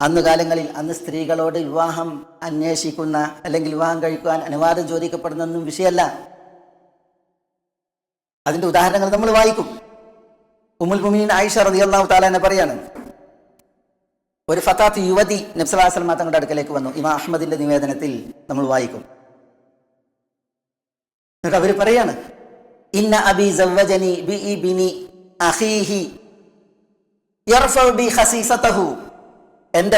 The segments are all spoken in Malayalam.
അന്ന് സ്ത്രീകളോട് വിവാഹം അന്വേഷിക്കുന്ന അല്ലെങ്കിൽ വിവാഹം കഴിക്കുവാൻ അനുവാദം ചോദിക്കപ്പെടുന്നൊന്നും വിഷയമല്ല. അതിന്റെ ഉദാഹരണങ്ങൾ നമ്മൾ വായിക്കും. ഉമ്മുൽ മുഅ്മിനീൻ ആയിഷ റളിയല്ലാഹു തആല അൻഹ പറയാണ്, ഒരു ഫതാത്ത് യുവതി നബി സല്ലല്ലാഹു അലൈഹി വസല്ലം തങ്ങളുടെ അടുക്കലേക്ക് വന്നു. ഇമാം അഹ്മദിന്റെ നിവേദനത്തിൽ നമ്മൾ വായിക്കും. എന്നിട്ട് അവർ പറയാണ്, ഇന്ന അബി സവ്വജനി ബി ഇബ്നി അഖീഹി യർഫഉ ബി ഖസീസതഹു. എൻ്റെ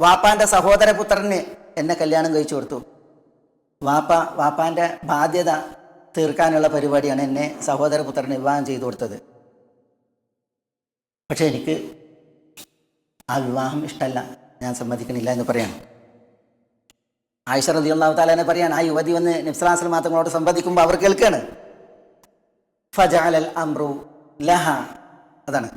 വാപ്പാന്റെ സഹോദരപുത്രന് എന്നെ കല്യാണം കഴിച്ചു കൊടുത്തു. വാപ്പാന്റെ ബാധ്യത തീർക്കാനുള്ള പരിപാടിയാണ് എന്നെ സഹോദരപുത്രന് വിവാഹം ചെയ്തു കൊടുത്തത്. പക്ഷെ എനിക്ക് ആ വിവാഹം ഇഷ്ടമല്ല, ഞാൻ സമ്മതിക്കണില്ല എന്ന് പറയാണ്. ആയിഷ റളിയല്ലാഹു തആല അൻഹ പറയാണ്, ആ യുവതി വന്ന് നബി സല്ലല്ലാഹു അലൈഹി വസല്ലം തങ്ങളോട് സംവദിക്കുമ്പോൾ അവർ കേൾക്കുകയാണ്. ഫജഅലൽ അംറു ലഹ. അതാണ്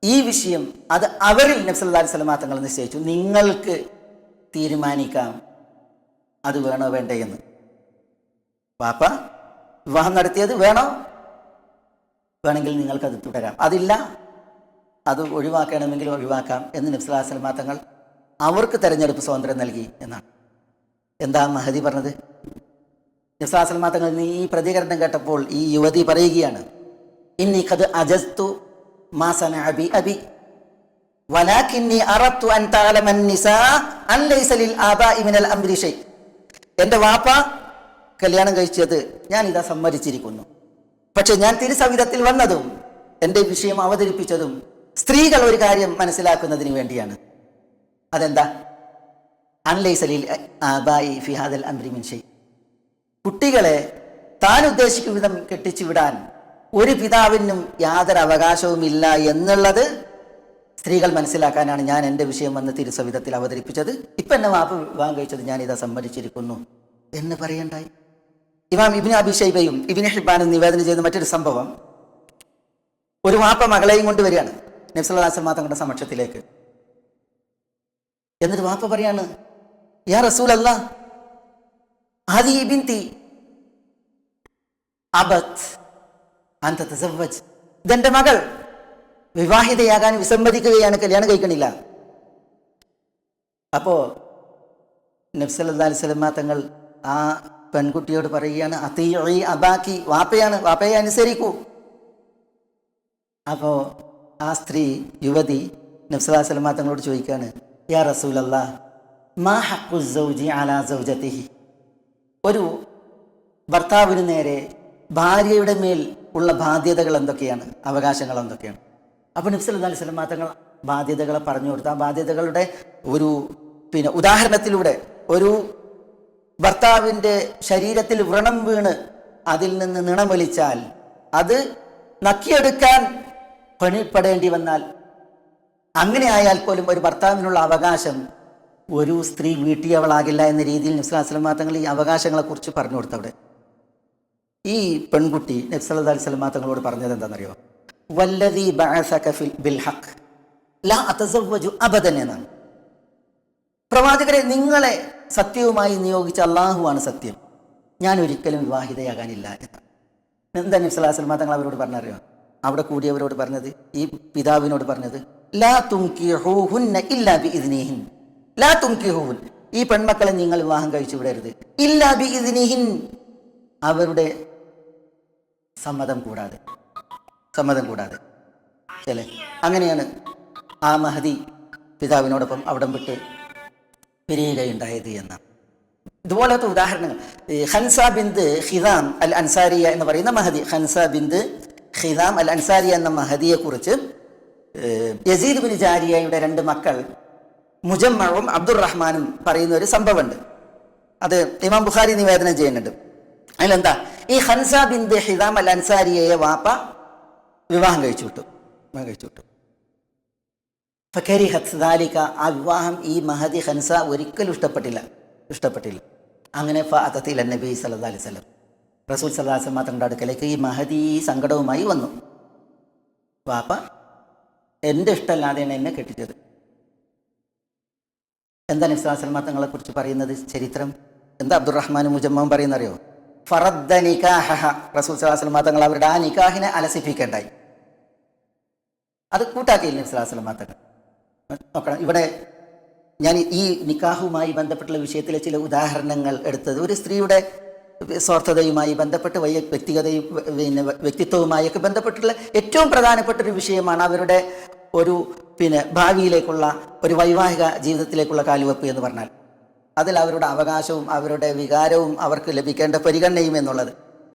ഈ വിഷയം, അത് അവരിൽ നബി സല്ലല്ലാഹു അലൈഹി വസല്ലം തങ്ങൾ നിശ്ചയിച്ചു. നിങ്ങൾക്ക് തീരുമാനിക്കാം അത് വേണോ വേണ്ടേ എന്ന്. വാപ്പ വിവാഹം നടത്തിയത് വേണമെങ്കിൽ നിങ്ങൾക്കത് തുടരാം, അതില്ല അത് ഒഴിവാക്കണമെങ്കിൽ ഒഴിവാക്കാം എന്ന് നബി സല്ലല്ലാഹു അലൈഹി വസല്ലം തങ്ങൾ അവർക്ക് തെരഞ്ഞെടുപ്പ് സ്വാതന്ത്ര്യം നൽകി എന്നാണ്. എന്താ മഹദി പറഞ്ഞത്? നബി സല്ലല്ലാഹു അലൈഹി വസല്ലം തങ്ങൾ ഈ പ്രതികരണം കേട്ടപ്പോൾ ഈ യുവതി പറയുകയാണ്, ഇന്നി ഖദ് അജസ്തു മാ സനഅ ബി അബി വലാകിന്നി അറദ്തു അൻ തഅലമ അൻ-നിസാ അൻ ലൈസ ലിൽ ആബാഇ മിനൽ അംരി ഷൈ. എൻ്റെ വാപ്പ കല്യാണം കഴിച്ചത് ഞാൻ ഇതാ സമ്മതിച്ചിരിക്കുന്നു. പക്ഷെ ഞാൻ തിരുസവിധത്തിൽ വന്നതും എൻ്റെ വിഷയം അവതരിപ്പിച്ചതും സ്ത്രീകൾ ഒരു കാര്യം മനസ്സിലാക്കുന്നതിന് വേണ്ടിയാണ്. അതെന്താ? അൻ ലൈസ ലിൽ ആബാഇ ഫി ഹാദൽ അംരി മിൻ ഷൈ. കുട്ടികളെ താൻ ഉദ്ദേശിക്കുന്ന വിധം കെട്ടിച്ചു വിടാൻ ഒരു പിതാവിനും യാതൊരു അവകാശവുമില്ല എന്നുള്ളത് സ്ത്രീകൾ മനസ്സിലാക്കാനാണ് ഞാൻ എൻ്റെ വിഷയം വന്ന് തിരുസവിധത്തിൽ അവതരിപ്പിച്ചത്. ഇപ്പം എന്നെ വാപ്പ വിവാഹം കഴിച്ചത് ഞാനിതാ സമ്മതിച്ചിരിക്കുന്നു എന്ന് പറയണ്ടായി. ഇമാം ഇബ്നു അബി ശൈബയും ഇബ്നു ഹിബ്ബാനും നിവേദനം ചെയ്ത മറ്റൊരു സംഭവം, ഒരു വാപ്പ മകളെയും കൊണ്ട് വരികയാണ് നബി സല്ലല്ലാഹു അലൈഹി വസല്ലം തങ്ങളുടെ സമക്ഷത്തിലേക്ക്. എന്നിട്ട് വാപ്പ പറയാണ്, യാ റസൂലല്ലാഹ് ഹാദിഹി ബിൻതി അബത് അൻ തതസവ്വജ്. ഇതെന്റെ മകൾ വിവാഹിതയാകാൻ വിസമ്മതിക്കുകയാണ്, കല്യാണം കഴിക്കണില്ല. അപ്പോ നബി സല്ലല്ലാഹു അലൈഹി വസല്ലം തങ്ങൾ ആ പെൺകുട്ടിയോട് പറയുകയാണ്, അത്തീഇ അബാക്കി, വാപ്പയെ അനുസരിക്കൂ. അപ്പോ ആ സ്ത്രീ യുവതി നബി സല്ലല്ലാഹു അലൈഹി വസല്ലം തങ്ങളോട് ചോദിക്കുകയാണ്, യാ റസൂലല്ലാഹ് മാ ഹഖ്ഖു സൗജി അലാ സൗജതിഹി. ഒരു ഭർത്താവിന് നേരെ ഭാര്യയുടെ മേൽ ഉള്ള ബാധ്യതകൾ എന്തൊക്കെയാണ്, അവകാശങ്ങൾ എന്തൊക്കെയാണ്? അപ്പോൾ നബി സല്ലല്ലാഹു അലൈഹി വസല്ലം തങ്ങൾ ബാധ്യതകളെ പറഞ്ഞു കൊടുത്തു. ആ ബാധ്യതകളുടെ ഒരു ഉദാഹരണത്തിലൂടെ, ഒരു ഭർത്താവിൻ്റെ ശരീരത്തിൽ വ്രണം വീണ് അതിൽ നിന്ന് നിണമൊലിച്ചാൽ അത് നക്കിയെടുക്കാൻ പണിപ്പെടേണ്ടി വന്നാൽ, അങ്ങനെ ആയാൽ പോലും ഒരു ഭർത്താവിനുള്ള അവകാശം ഒരു സ്ത്രീ വീട്ടിയവളാകില്ല എന്ന രീതിയിൽ നബി സല്ലല്ലാഹു അലൈഹി വസല്ലം തങ്ങൾ ഈ അവകാശങ്ങളെക്കുറിച്ച് പറഞ്ഞു കൊടുത്തു. അവിടെ ഈ പെൺകുട്ടി നബി സല്ലല്ലാഹു അലൈഹി വസല്ലം തങ്ങളോട് പറഞ്ഞത് എന്താണെന്നറിയോ? വല്ലദീ ബഅസക ബിൽ ഹഖ് ലാ അതസവ്വജു അബദൻ എന്നാണ്. പ്രവാചകരെ, നിങ്ങളെ സത്യവുമായി നിയോഗിച്ച അള്ളാഹുവാണ് സത്യം, ഞാൻ ഒരിക്കലും വിവാഹിതയാകാനില്ല എന്നാണ്. എന്താ നബി സല്ലല്ലാഹു അലൈഹി വസല്ലം തങ്ങൾ അവരോട് പറഞ്ഞറിയോ? അവിടെ കൂടിയവരോട് പറഞ്ഞത്, ഈ പിതാവിനോട് പറഞ്ഞത്, ലാ തുൻകിഹൂഹുന്ന ഇല്ലാ ബിഇദ്നിഹിൻ. ലാ തുൻകിഹൂഹുൻ, ഈ പെൺമക്കളെ നിങ്ങൾ വിവാഹം കഴിച്ചു വിടരുത്, ഇല്ലാ ബിഇദ്നിഹിൻ, അവരുടെ സമ്മതം കൂടാതെ. അല്ലേ? അങ്ങനെയാണ് ആ മഹദി പിതാവിനോടൊപ്പം അവിടം വിട്ട് പിരിയുകയുണ്ടായത് എന്നാണ്. ഇതുപോലത്തെ ഉദാഹരണങ്ങൾ. ഖൻസ ബിന്ത് ഖിദാം അൽ അൻസാരിയ എന്ന് പറയുന്ന മഹദി, ഖൻസ ബിന്ത് ഖിദാം അൽ അൻസാരിയ എന്ന മഹദിയെ കുറിച്ച് യസീദ് ബിൻ ജാരിയയുടെ 2 മക്കൾ മുജമ്മഉം അബ്ദുറഹ്മാനും പറയുന്ന ഒരു സംഭവമുണ്ട്. അത് ഇമാം ബുഖാരി നിവേദനം ചെയ്യുന്നുണ്ട്. അതിലെന്താ, ഈ ഖൻസ ബിന്ത് ഖിദാം അൽ അൻസാരിയയെ വാപ്പ വിവാഹം കഴിച്ചു വിട്ടു. ഫകരിഹത്ത് ദാലിക, ആ വിവാഹം ഈ മഹദി ഖൻസ ഒരിക്കലും ഇഷ്ടപ്പെട്ടില്ല. അങ്ങനെ ഫഅതത് ഇല നബി സല്ലല്ലാഹു അലൈഹി വസല്ലം, റസൂൽ സല്ലല്ലാഹു അലൈഹി വസല്ലം തങ്ങളുടെ അടുക്കലേക്ക് ഈ മഹദി സങ്കടവുമായി വന്നു. വാപ്പ എൻ്റെ ഇഷ്ടമല്ലാതെയാണ് എന്നെ കെട്ടിച്ചത്. എന്താ നബി സല്ലല്ലാഹു അലൈഹി വസല്ലം തങ്ങളെ കുറിച്ച് പറയുന്നത് ചരിത്രം? എന്താ അബ്ദുറഹ്മാൻ മുജമ്മം പറയുന്നറിയോ? ഫറദ്ദ നികാഹഹ, റസൂൽ സല്ലല്ലാഹു അലൈഹി വസല്ലം തങ്ങൾ അവരുടെ ആ നിക്കാഹിനെ അലസിപ്പിക്കേണ്ടായി. അത് കൂട്ടാക്കിയില്ല നബി സല്ലല്ലാഹു അലൈഹി വസല്ലം തങ്ങൾ. നോക്കണം. ഇവിടെ ഞാൻ ഈ നിക്കാഹുമായി ബന്ധപ്പെട്ടുള്ള വിഷയത്തിലെ ചില ഉദാഹരണങ്ങൾ എടുത്തത് ഒരു സ്ത്രീയുടെ സ്വാർത്ഥതയുമായി ബന്ധപ്പെട്ട് വ്യക്തിഗതയും പിന്നെ വ്യക്തിത്വവുമായൊക്കെ ബന്ധപ്പെട്ടുള്ള ഏറ്റവും പ്രധാനപ്പെട്ട ഒരു വിഷയമാണ് അവരുടെ ഒരു ഭാവിയിലേക്കുള്ള ഒരു വൈവാഹിക ജീവിതത്തിലേക്കുള്ള കാലുവെപ്പ് എന്ന് പറഞ്ഞാൽ. അതിൽ അവരുടെ അവകാശവും അവരുടെ വികാരവും അവർക്ക് ലഭിക്കേണ്ട പരിഗണനയും എന്നുള്ളത്.